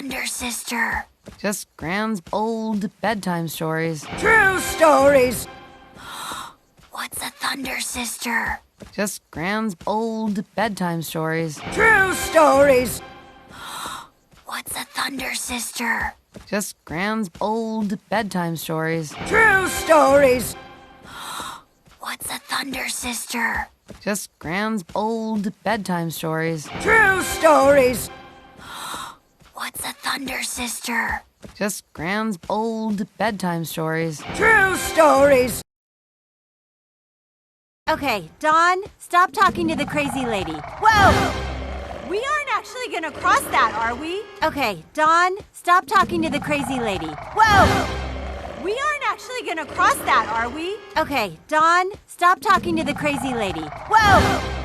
Thunder Sister? Just Gran's old bedtime stories. True stories. What's a Thunder Sister? Just Gran's old bedtime stories. True stories. What's a Thunder Sister? Just Gran's old bedtime stories. True stories. What's a Thunder Sister? Just Gran's old bedtime stories. True stories. What's a Thunder Sister? Just Gran's old bedtime stories. True stories. Okay, Dawn, stop talking to the crazy lady. Whoa! We aren't actually gonna cross that, are we? Okay, Dawn, stop talking to the crazy lady. Whoa! We aren't actually gonna cross that, are we? Okay, Dawn, stop talking to the crazy lady. Whoa!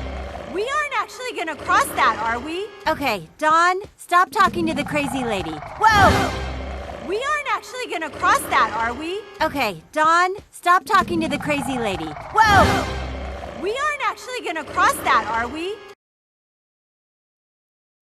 We aren't actually gonna cross that, are we? Okay, Dawn, stop talking to the crazy lady. Whoa! We aren't actually gonna cross that, are we? Okay, Dawn, stop talking to the crazy lady. Whoa! We aren't actually gonna cross that, are we?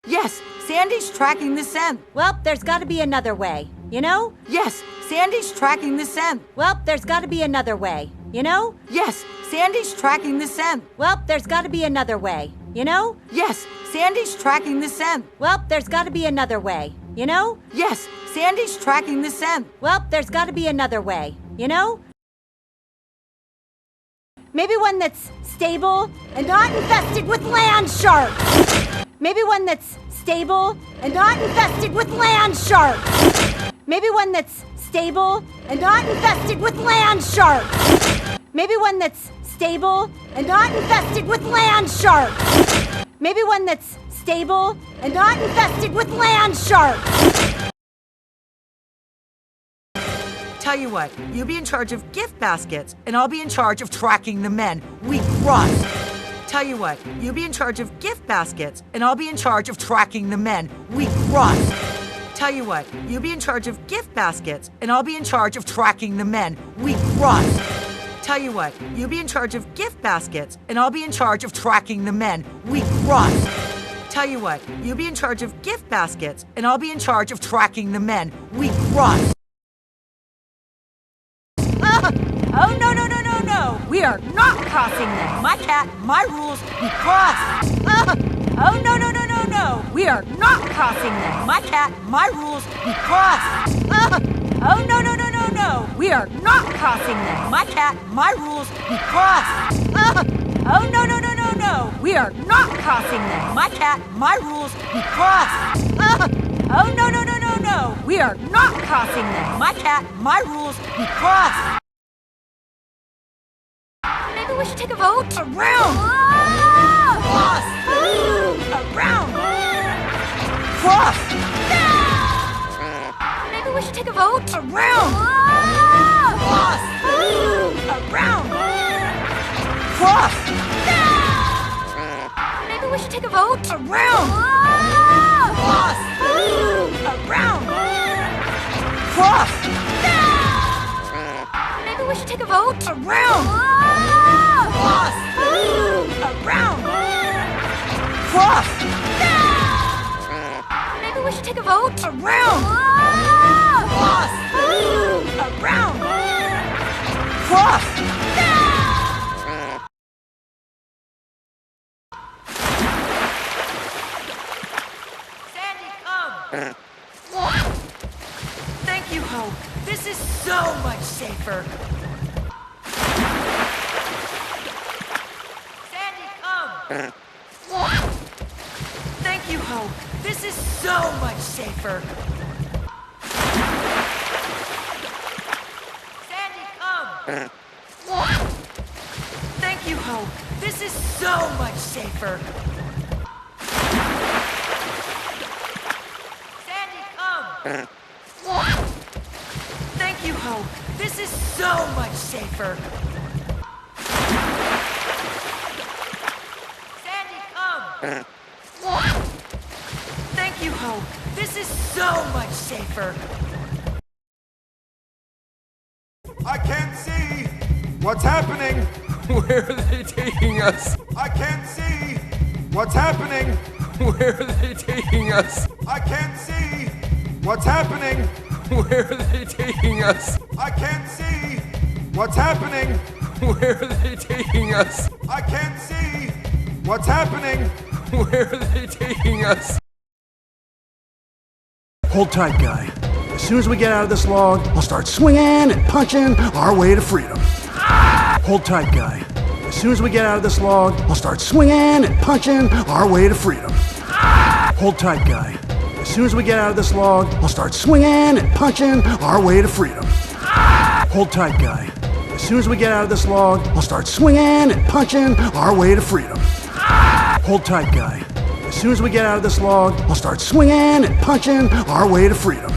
Yes, Sandy's tracking the scent. Well, there's gotta be another way, you know? Yes, Sandy's tracking the scent. Well, there's gotta be another way, you know? Yes, Sandy's tracking the scent. Well, there's gotta be another way, you know? Yes, Sandy's tracking the scent. Well, there's gotta be another way, you know? Yes, Sandy's tracking the scent. Well, there's gotta be another way, you know? Maybe one that's stable and not infested with land sharks. Maybe one that's stable and not infested with land sharks. Maybe one that's stable and not infested with land sharks. Maybe one that's stable and not infested with land sharks. Maybe one that's stable and not infested with land sharks. Tell you what, you be in charge of gift baskets, and I'll be in charge of tracking the men. We cross. Tell you what, you be in charge of gift baskets, and I'll be in charge of tracking the men. We cross. Tell you what, you be in charge of gift baskets, and I'll be in charge of tracking the men. We cross. Tell you what, you be in charge of gift baskets, and I'll be in charge of tracking the men. We cross. Tell you what, you be in charge of gift baskets, and I'll be in charge of tracking the men. We cross. Oh, no, no, no, no, no. We are not crossing this. My cat, my rules, we cross. Oh, no, no, no, no, no. We are not crossing this. My cat, my rules, we cross. Oh, no, no, no, no, no. We are not crossing this. My cat, my rules, we cross. Oh, no, no, no, no, no. We are not crossing this. My cat, my rules, we cross. Oh, no, no, no, no, no. We are not crossing this. My cat, my rules, we cross. Maybe we should take a vote. Around! Cross! Around! Cross! Maybe we should take a vote. Around! Cross! Around! Cross! Maybe we should take a vote. Around! Cross! Around! Cross! Maybe we should take a vote. Around! Cross! Around! Cross! Maybe we should take a vote. Around! Cross! Around! Cross! Sandy, come! Thank you, Hope. This is so much safer. Sandy, come! Thank you, Hope. This is so much safer. Sandy, come! Thank you, Hope. This is so much safer. Sandy, come! Thank you, Hope. This is so much safer. Sandy, come! Thank you, Hope. This is so much safer. I can't see what's happening. Where are they taking us? I can't see what's happening. Where are they taking us? I can't see What's happening? Where are they taking us? I can't see. What's happening? Where are they taking us? I can't see. What's happening? Where are they taking us? Hold tight, guy. As soon as we get out of this log, I'll start swinging and punching our way to freedom. Hold tight, guy. As soon as we get out of this log, I'll start swinging and punching our way to freedom. Hold tight, guy. As soon as we get out of this log, I'll start swinging and punching our way to freedom. Hold tight, guy. As soon as we get out of this log, I'll start swinging and punching our way to freedom. Hold tight, guy. As soon as we get out of this log, I'll start swinging and punching our way to freedom.